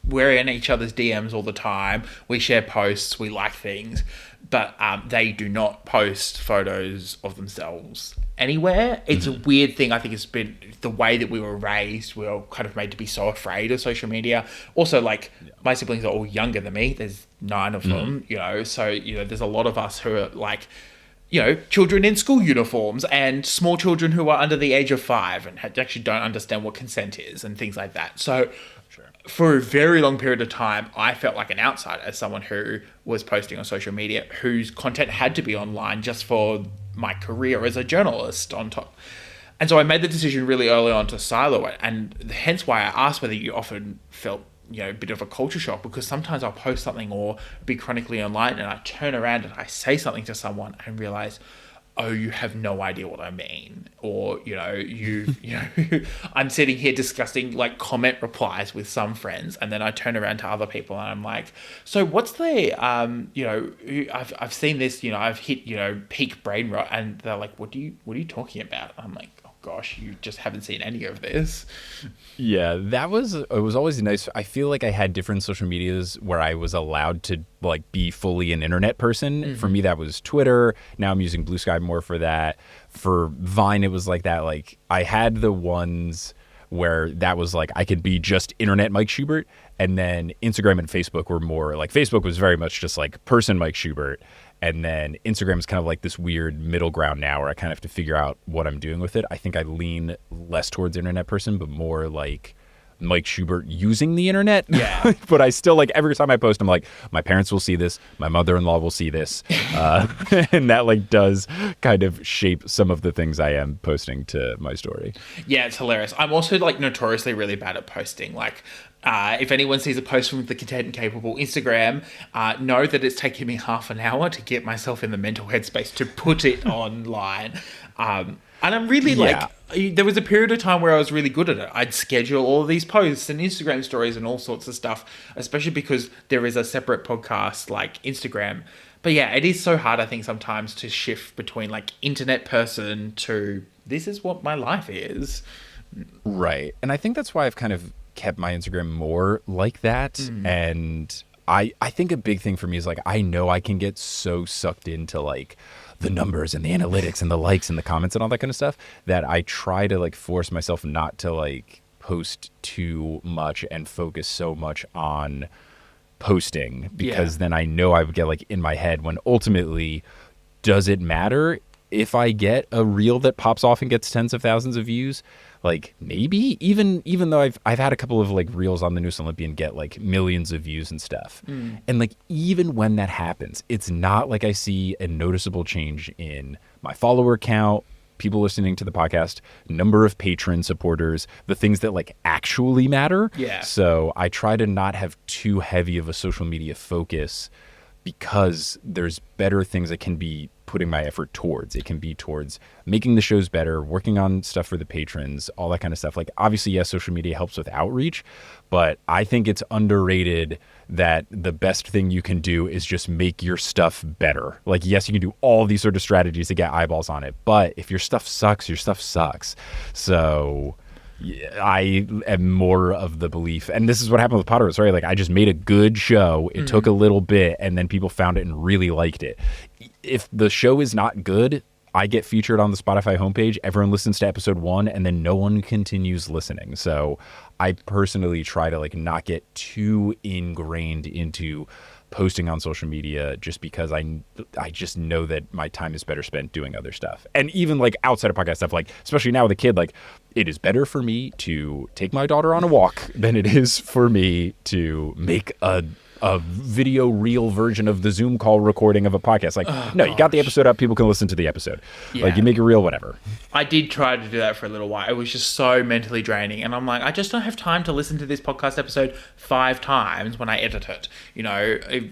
We're in each other's DMs all the time. We share posts. We like things. But they do not post photos of themselves anywhere. It's a weird thing. I think it's been the way that we were raised. We were kind of made to be so afraid of social media. Also, like my siblings are all younger than me. There's 9 of them, so, there's a lot of us who are like, children in school uniforms and small children who are under the age of 5 and actually don't understand what consent is and things like that. So for a very long period of time, I felt like an outsider as someone who was posting on social media, whose content had to be online just for my career as a journalist on top. And so I made the decision really early on to silo it. And hence why I asked whether you often felt a bit of a culture shock, because sometimes I'll post something or be chronically online and I turn around and I say something to someone and realize, oh, you have no idea what I mean. Or, I'm sitting here discussing like comment replies with some friends, and then I turn around to other people and I'm like, so what's the, I've seen this, I've hit, peak brain rot, and they're like, what are you talking about? I'm like, gosh, you just haven't seen any of this. Yeah, it was always nice. I feel like I had different social medias where I was allowed to like be fully an internet person. Mm-hmm. For me, that was Twitter. Now I'm using Blue Sky more for that. For Vine, it was like that. Like I had the ones where that was like I could be just internet Mike Schubert, and then Instagram and Facebook were more like Facebook was very much just like person Mike Schubert. And then Instagram is kind of like this weird middle ground now where I kind of have to figure out what I'm doing with it. I think I lean less towards internet person, but more like Mike Schubert using the internet. Yeah. But I still like every time I post, I'm like, my parents will see this. My mother-in-law will see this. And that like does kind of shape some of the things I am posting to my story. Yeah, it's hilarious. I'm also like notoriously really bad at posting. Like, if anyone sees a post from the Content Capable Instagram, know that it's taken me half an hour to get myself in the mental headspace to put it online. And I'm really there was a period of time where I was really good at it. I'd schedule all of these posts and Instagram stories and all sorts of stuff, especially because there is a separate podcast like Instagram. But yeah, it is so hard, I think, sometimes to shift between like internet person to this is what my life is. Right. And I think that's why I've kind of kept my Instagram more like that. Mm. And I think a big thing for me is like, I know I can get so sucked into like the numbers and the analytics and the likes and the comments and all that kind of stuff that I try to like force myself not to like post too much and focus so much on posting, because then I know I would get like in my head when ultimately, does it matter if I get a reel that pops off and gets tens of thousands of views? Like maybe even though I've had a couple of like reels on the News Olympian get like millions of views and stuff. And like even when that happens, it's not like I see a noticeable change in my follower count, people listening to the podcast, number of patron supporters, the things that like actually matter. Yeah. So I try to not have too heavy of a social media focus, because there's better things that can be putting my effort towards. It can be towards making the shows better, working on stuff for the patrons, all that kind of stuff. Like obviously, yes, social media helps with outreach, but I think it's underrated that the best thing you can do is just make your stuff better. Like, yes, you can do all these sort of strategies to get eyeballs on it, but if your stuff sucks, your stuff sucks. So I am more of the belief, and this is what happened with Potter, right? Like I just made a good show. It took a little bit, and then people found it and really liked it. If the show is not good, I get featured on the Spotify homepage. Everyone listens to episode 1, and then no one continues listening. So I personally try to like not get too ingrained into posting on social media, just because I just know that my time is better spent doing other stuff. And even like outside of podcast stuff, like especially now with a kid, like it is better for me to take my daughter on a walk than it is for me to make a video reel version of the Zoom call recording of a podcast. Like, you got the episode up, people can listen to the episode. Yeah. Like you make a reel, whatever. I did try to do that for a little while. It was just so mentally draining. And I'm like, I just don't have time to listen to this podcast episode 5 times when I edit it.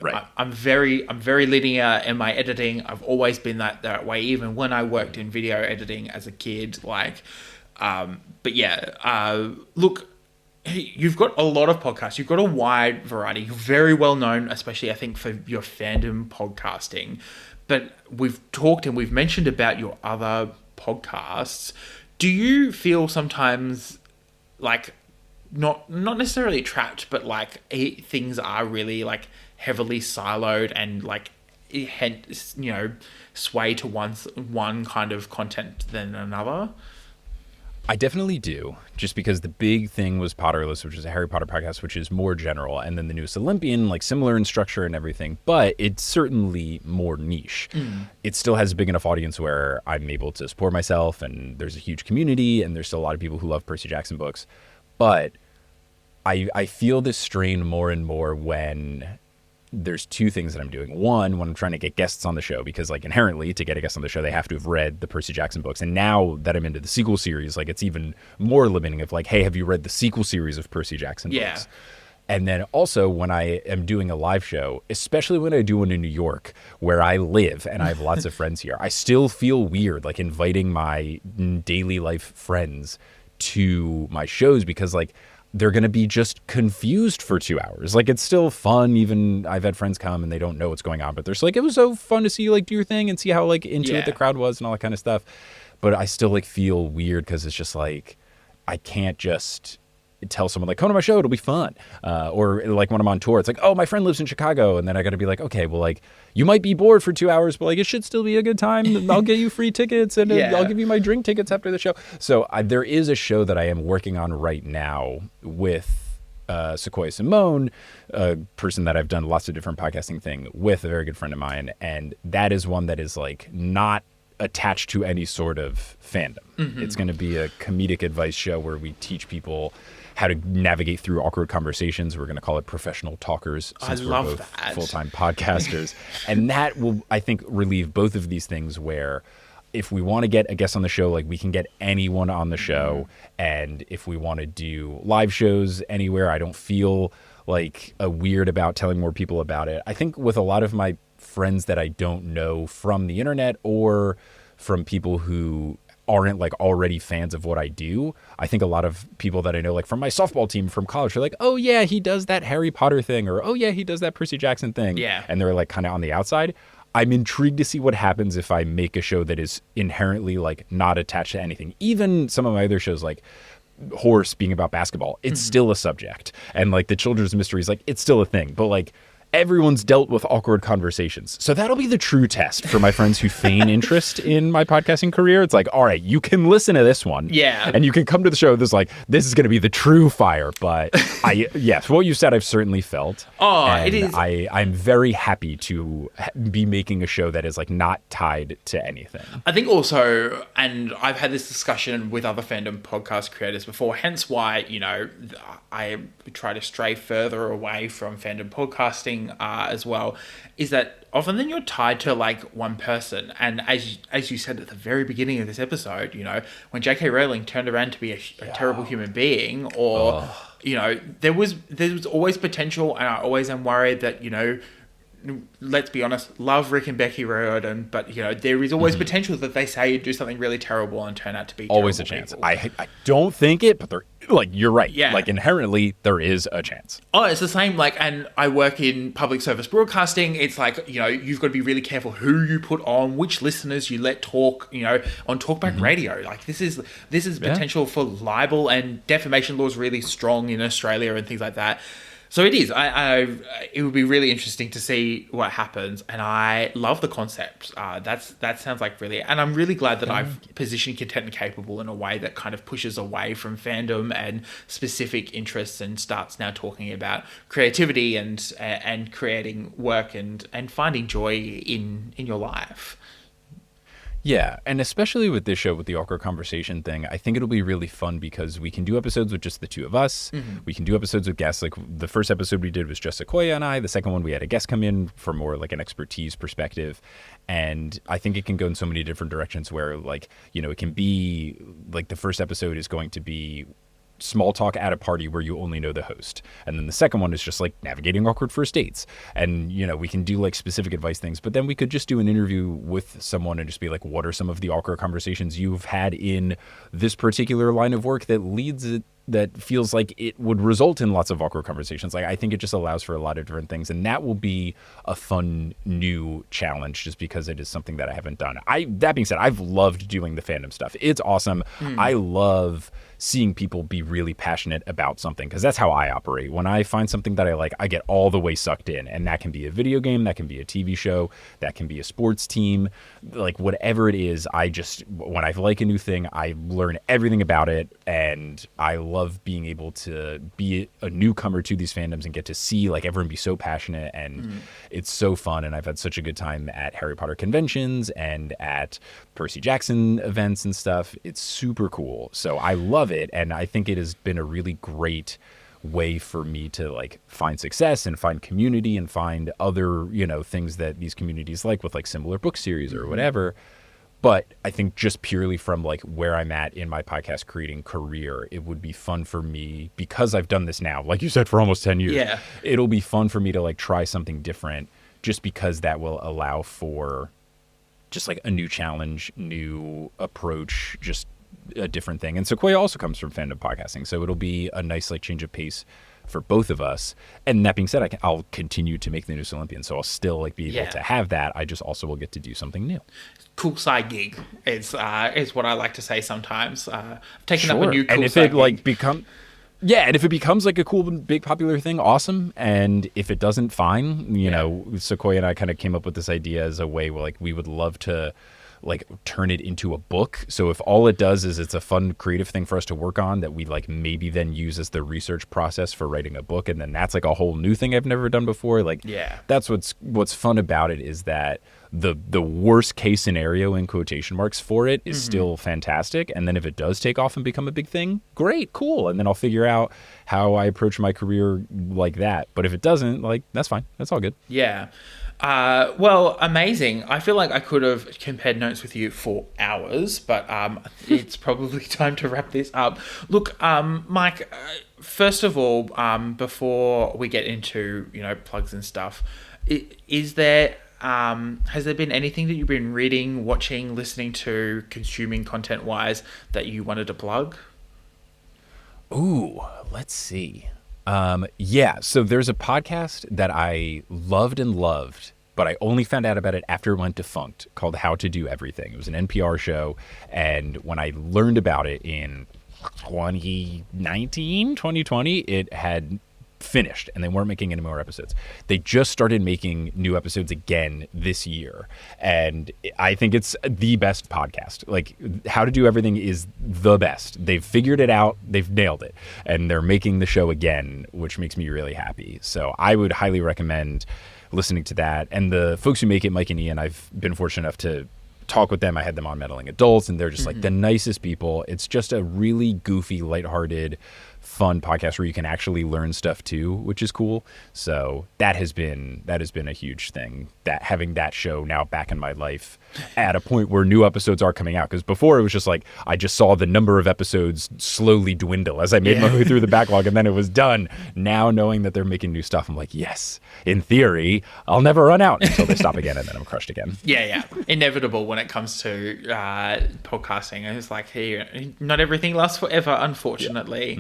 Right. I'm very linear in my editing. I've always been that way, even when I worked in video editing as a kid. Like, look, you've got a lot of podcasts. You've got a wide variety. You're very well known, especially I think for your fandom podcasting. But we've talked and we've mentioned about your other podcasts. Do you feel sometimes like not necessarily trapped, but like things are really like heavily siloed and like sway to one kind of content than another? I definitely do, just because the big thing was Potterless, which is a Harry Potter podcast, which is more general, and then the newest Olympian, like similar in structure and everything, but it's certainly more niche. It still has a big enough audience where I'm able to support myself, and there's a huge community, and there's still a lot of people who love Percy Jackson books. But I feel this strain more and more when there's two things that I'm doing. One, when I'm trying to get guests on the show, because like inherently to get a guest on the show, they have to have read the Percy Jackson books. And now that I'm into the sequel series, like it's even more limiting of like, hey, have you read the sequel series of Percy Jackson books? And then also when I am doing a live show, especially when I do one in New York where I live and I have lots of friends here, I still feel weird like inviting my daily life friends to my shows because like they're going to be just confused for 2 hours. Like, it's still fun. Even I've had friends come and they don't know what's going on, but they're just like, it was so fun to see you like do your thing and see how like into it the crowd was and all that kind of stuff. But I still like feel weird because it's just like, I can't just tell someone like, come to my show, it'll be fun. Or like when I'm on tour, it's like, oh, my friend lives in Chicago. And then I got to be like, okay, well, like you might be bored for 2 hours, but like it should still be a good time. I'll get you free tickets and I'll give you my drink tickets after the show. So there is a show that I am working on right now with Sequoia Simone, a person that I've done lots of different podcasting thing with, a very good friend of mine. And that is one that is like not attached to any sort of fandom. It's going to be a comedic advice show where we teach people how to navigate through awkward conversations. We're going to call it Professional Talkers since we're both full-time podcasters. And that will, I think, relieve both of these things where if we want to get a guest on the show, like we can get anyone on the show. And if we want to do live shows anywhere, I don't feel like weird about telling more people about it. I think with a lot of my friends that I don't know from the internet or from people who aren't like already fans of what I do, I think a lot of people that I know like from my softball team from college are like, oh yeah, he does that Harry Potter thing, or oh yeah, he does that Percy Jackson thing. And they're like kind of on the outside. I'm intrigued to see what happens if I make a show that is inherently like not attached to anything. Even some of my other shows like Horse being about basketball, it's still a subject. And like the children's mysteries, like it's still a thing. But like everyone's dealt with awkward conversations. So that'll be the true test for my friends who feign interest in my podcasting career. It's like, all right, you can listen to this one. And you can come to the show. This is going to be the true fire. But yes, what you said, I've certainly felt. It is. I'm very happy to be making a show that is like not tied to anything. I think also, and I've had this discussion with other fandom podcast creators before, hence why, you know, I try to stray further away from fandom podcasting as well, is that often then you're tied to like one person. And as you said at the very beginning of this episode, you know, when J.K. Rowling turned around to be a terrible human being, or you know, there was always potential, and I always am worried that, you know, let's be honest, love Rick and Becky Riordan, but you know, there is always potential that they say you do something really terrible and turn out to be always a chance. I don't think it, but they're like, you're right. Yeah. Like inherently there is a chance. Oh, it's the same. Like, and I work in public service broadcasting. It's like, you know, you've got to be really careful who you put on, which listeners you let talk, you know, on talkback radio. Like this is potential for libel, and defamation law is really strong in Australia and things like that. So it is. It would be really interesting to see what happens, and I love the concept. That sounds like really, and I'm really glad that I've positioned Content and Capable in a way that kind of pushes away from fandom and specific interests and starts now talking about creativity and creating work and finding joy in your life. Yeah, and especially with this show, with the awkward conversation thing, I think it'll be really fun because we can do episodes with just the two of us. We can do episodes with guests. Like the first episode we did was just Sequoia and I. The second one, we had a guest come in for more like an expertise perspective. And I think it can go in so many different directions where, like, you know, it can be like the first episode is going to be small talk at a party where you only know the host, and then the second one is just like navigating awkward first dates, and you know, we can do like specific advice things, but then we could just do an interview with someone and just be like, what are some of the awkward conversations you've had in this particular line of work that leads that feels like it would result in lots of awkward conversations. Like, I think it just allows for a lot of different things, and that will be a fun new challenge just because it is something that I haven't done. That being said, I've loved doing the fandom stuff. It's awesome. I love seeing people be really passionate about something, because that's how I operate. When I find something that I like, I get all the way sucked in, and that can be a video game, that can be a TV show, that can be a sports team, like whatever it is. When I like a new thing, I learn everything about it, and I love being able to be a newcomer to these fandoms and get to see like everyone be so passionate, and it's so fun. And I've had such a good time at Harry Potter conventions and at Percy Jackson events and stuff. It's super cool. So I love it, and I think it has been a really great way for me to like find success and find community and find other, things that these communities like, with like similar book series or whatever. But I think just purely from like where I'm at in my podcast creating career, it would be fun for me, because I've done this now, like you said, for almost 10 years. Yeah. It'll be fun for me to like try something different, just because that will allow for just like a new challenge, new approach, just a different thing. And Sequoia also comes from fandom podcasting, so it'll be a nice like change of pace for both of us. And that being said, I'll continue to make the News Olympian, so I'll still like be able to have that. I just also will get to do something new. Cool side gig is what I like to say sometimes. I've taken up a new cool and if side it like gig. and if it becomes like a cool, big, popular thing, awesome. And if it doesn't, fine. Sequoia and I kind of came up with this idea as a way where like we would love to like turn it into a book. So if all it does is it's a fun creative thing for us to work on that we like maybe then use as the research process for writing a book, and then that's like a whole new thing I've never done before. Like, that's what's fun about it, is that the worst case scenario in quotation marks for it is still fantastic. And then if it does take off and become a big thing, great, cool. And then I'll figure out how I approach my career like that. But if it doesn't, like, that's fine. That's all good. Yeah. Well, amazing. I feel like I could have compared notes with you for hours, but it's probably time to wrap this up. Look, Mike, first of all, before we get into, plugs and stuff, has there been anything that you've been reading, watching, listening to, consuming content-wise that you wanted to plug? Ooh, let's see. So there's a podcast that I loved, but I only found out about it after it went defunct, called How to Do Everything. It was an NPR show, and when I learned about it in 2020, it had finished and they weren't making any more episodes. They just started making new episodes again this year, and I think it's the best podcast. Like, How to Do Everything is the best. They've figured it out, they've nailed it, and they're making the show again, which makes me really happy. So I would highly recommend listening to that. And the folks who make it, Mike and Ian, I've been fortunate enough to talk with them. I had them on Meddling Adults, and they're just like the nicest people. It's just a really goofy, lighthearted, fun podcast where you can actually learn stuff too, which is cool. So that has been a huge thing, that having that show now back in my life at a point where new episodes are coming out. Because before it was just like I just saw the number of episodes slowly dwindle as I made my way through the backlog, and then it was done. Now knowing that they're making new stuff, I'm like, yes, in theory I'll never run out until they stop again, and then I'm crushed again. Inevitable when it comes to podcasting. It's like, hey, not everything lasts forever, unfortunately.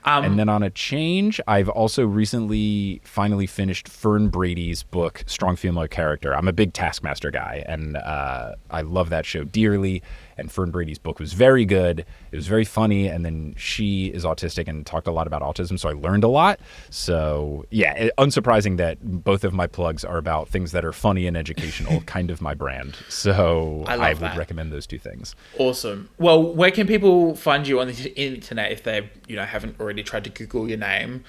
And then on a change, I've also recently finally finished Fern Brady's book, Strong Female Character. I'm a big Taskmaster guy, and I love that show dearly. And Fern Brady's book was very good. It was very funny. And then she is autistic and talked a lot about autism, so I learned a lot. So, unsurprising that both of my plugs are about things that are funny and educational, kind of my brand. So I would recommend those two things. Awesome. Well, where can people find you on the internet if they haven't already tried to Google your name?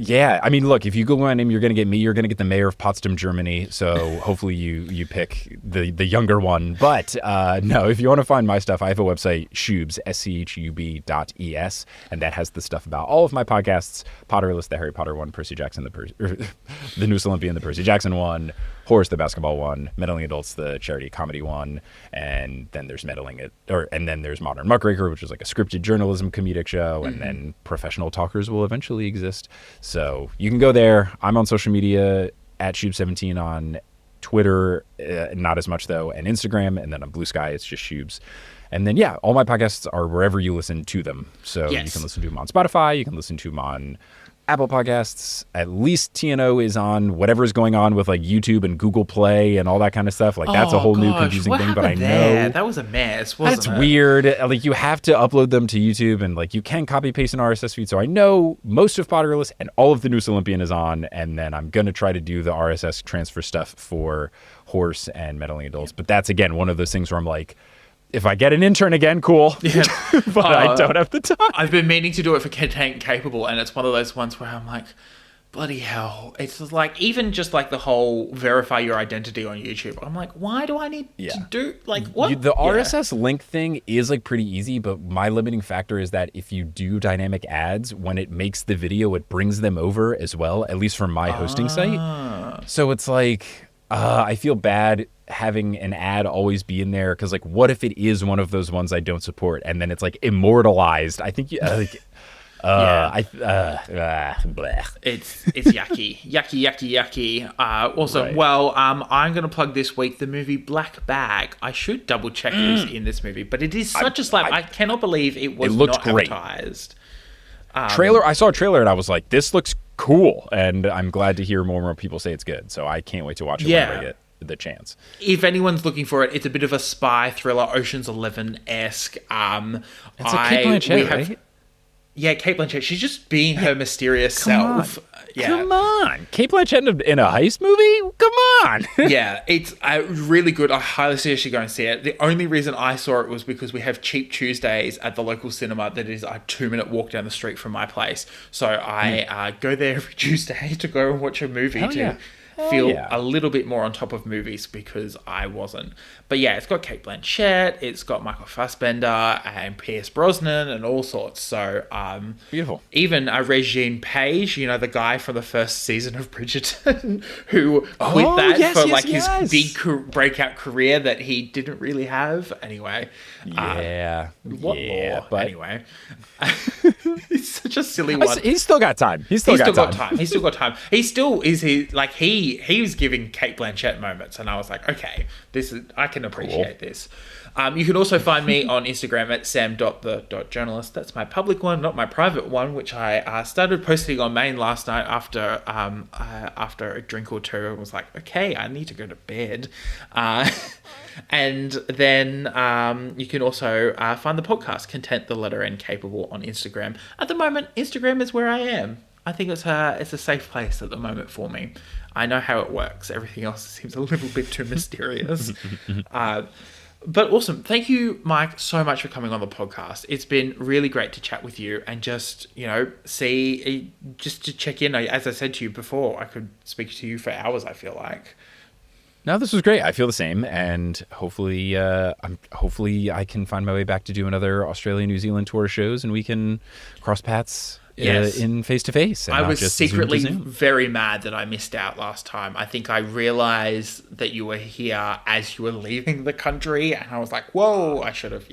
Yeah, I mean, look, if you Google my name, you're going to get me. You're going to get the mayor of Potsdam, Germany. So hopefully you pick the younger one. But no, if you want to find my stuff, I have a website, Schubs, schub.es, and that has the stuff about all of my podcasts: Potterless, the Harry Potter one; Percy Jackson, the News Olympian, the Percy Jackson one; Horace, the basketball one; Meddling Adults, the charity comedy one; and then there's and then there's Modern Muckraker, which is like a scripted journalism comedic show, and then Professional Talkers will eventually exist. So you can go there. I'm on social media at Shube17 on Twitter, not as much though, and Instagram, and then on Blue Sky, it's just Shubes. And then, yeah, all my podcasts are wherever you listen to them. So you can listen to them on Spotify, you can listen to them on Apple Podcasts. At least TNO is on whatever's going on with like YouTube and Google Play and all that kind of stuff. Like that's a whole new confusing thing, but I know that was a mess, wasn't it? That's weird. Like you have to upload them to YouTube and like you can copy paste an RSS feed. So I know most of Potterless and all of the Noose Olympian is on, and then I'm going to try to do the RSS transfer stuff for Horse and Meddling Adults. But that's again one of those things where I'm like, if I get an intern again, cool. Yeah. But I don't have the time. I've been meaning to do it for Content Capable, and it's one of those ones where I'm like, bloody hell. It's like, even just like the whole verify your identity on YouTube. I'm like, why do I need to do, like, what? The RSS link thing is like pretty easy, but my limiting factor is that if you do dynamic ads, when it makes the video, it brings them over as well, at least for my hosting site. So it's like, I feel bad having an ad always be in there, because like, what if it is one of those ones I don't support and then it's like immortalized? I think it's yucky. Also, right. well, I'm going to plug this week the movie Black Bag. I should double check who's in this movie, but it is such a slap. I cannot believe it was not great. advertised. I saw a trailer and I was like, this looks cool, and I'm glad to hear more and more people say it's good, so I can't wait to watch it whenever I get the chance. If anyone's looking for it, it's a bit of a spy thriller, Ocean's 11-esque. It's a Kate Blanchett, right? Yeah, Kate Blanchett. She's just being her mysterious self. Yeah. Come on. Kate Blanchett in a heist movie? Come on. Yeah, it's really good. I highly suggest you go and see it. The only reason I saw it was because we have Cheap Tuesdays at the local cinema that is a 2-minute walk down the street from my place. So I go there every Tuesday to go and watch a movie feel a little bit more on top of movies, because I wasn't. But yeah, it's got Kate Blanchett, it's got Michael Fassbender and Pierce Brosnan and all sorts. So beautiful. Even Regine Page, you know, the guy from the first season of Bridgerton, who quit his big breakout career that he didn't really have. Anyway, anyway, it's such a silly one. He's still got time. He's still got time. He still is. He was giving Kate Blanchett moments, and I was like, okay, I can appreciate this. You can also find me on Instagram at sam.the.journalist. That's my public one, not my private one, which I started posting on Main last night after a drink or two. I was like, okay, I need to go to bed. And then you can also find the podcast, Content the Letter N Capable, on Instagram. At the moment, Instagram is where I am. I think it's a safe place at the moment for me. I know how it works. Everything else seems a little bit too mysterious. But awesome. Thank you, Mike, so much for coming on the podcast. It's been really great to chat with you and just, just to check in. As I said to you before, I could speak to you for hours, I feel like. No, this was great. I feel the same, and hopefully I can find my way back to do another Australia, New Zealand tour of shows, and we can cross paths in face-to-face. I was secretly very mad that I missed out last time. I think I realized that you were here as you were leaving the country, and I was like, whoa, I should have,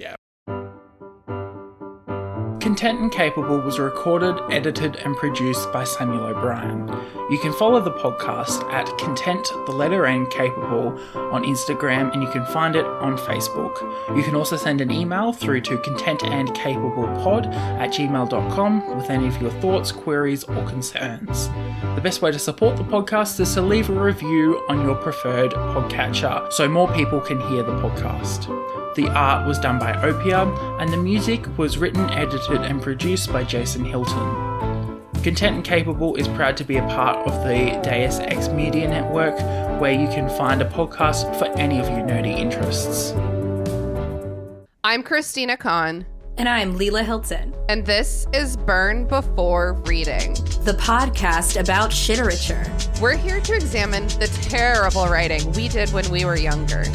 Content and Capable was recorded, edited, and produced by Samuel O'Brien. You can follow the podcast at Content, the letter N, Capable on Instagram, and you can find it on Facebook. You can also send an email through to contentandcapablepod@gmail.com with any of your thoughts, queries, or concerns. The best way to support the podcast is to leave a review on your preferred podcatcher so more people can hear the podcast. The art was done by Opia, and the music was written, edited, and produced by Jason Hilton. Content and Capable is proud to be a part of the Deus Ex Media Network, where you can find a podcast for any of your nerdy interests. I'm Christina Kahn. And I'm Leela Hilton. And this is Burn Before Reading, the podcast about shiterature. We're here to examine the terrible writing we did when we were younger.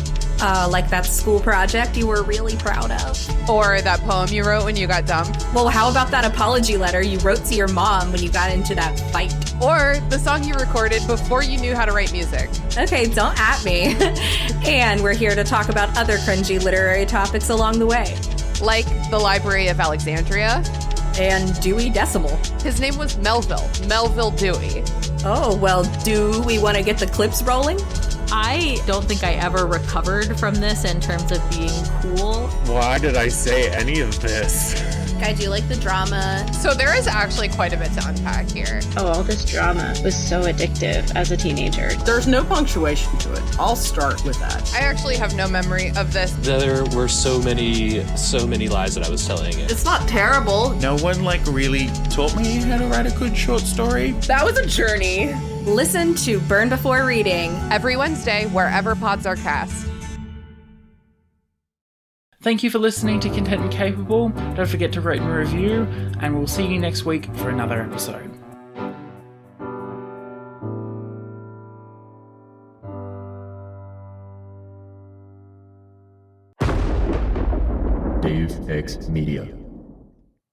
Like that school project you were really proud of. Or that poem you wrote when you got dumped. Well, how about that apology letter you wrote to your mom when you got into that fight? Or the song you recorded before you knew how to write music. Okay, don't at me. And we're here to talk about other cringy literary topics along the way. Like the Library of Alexandria. And Dewey Decimal. His name was Melville Dewey. Oh, well, do we want to get the clips rolling? I don't think I ever recovered from this in terms of being cool. Why did I say any of this? I do like the drama. So there is actually quite a bit to unpack here. Oh, all this drama was so addictive as a teenager. There's no punctuation to it. I'll start with that. I actually have no memory of this. There were so many lies that I was telling. It's not terrible. No one really taught me how to write a good short story. That was a journey. Listen to Burn Before Reading Every Wednesday, wherever pods are cast. Thank you for listening to Content and Capable. Don't forget to rate and review, and we'll see you next week for another episode. Deus Ex Media.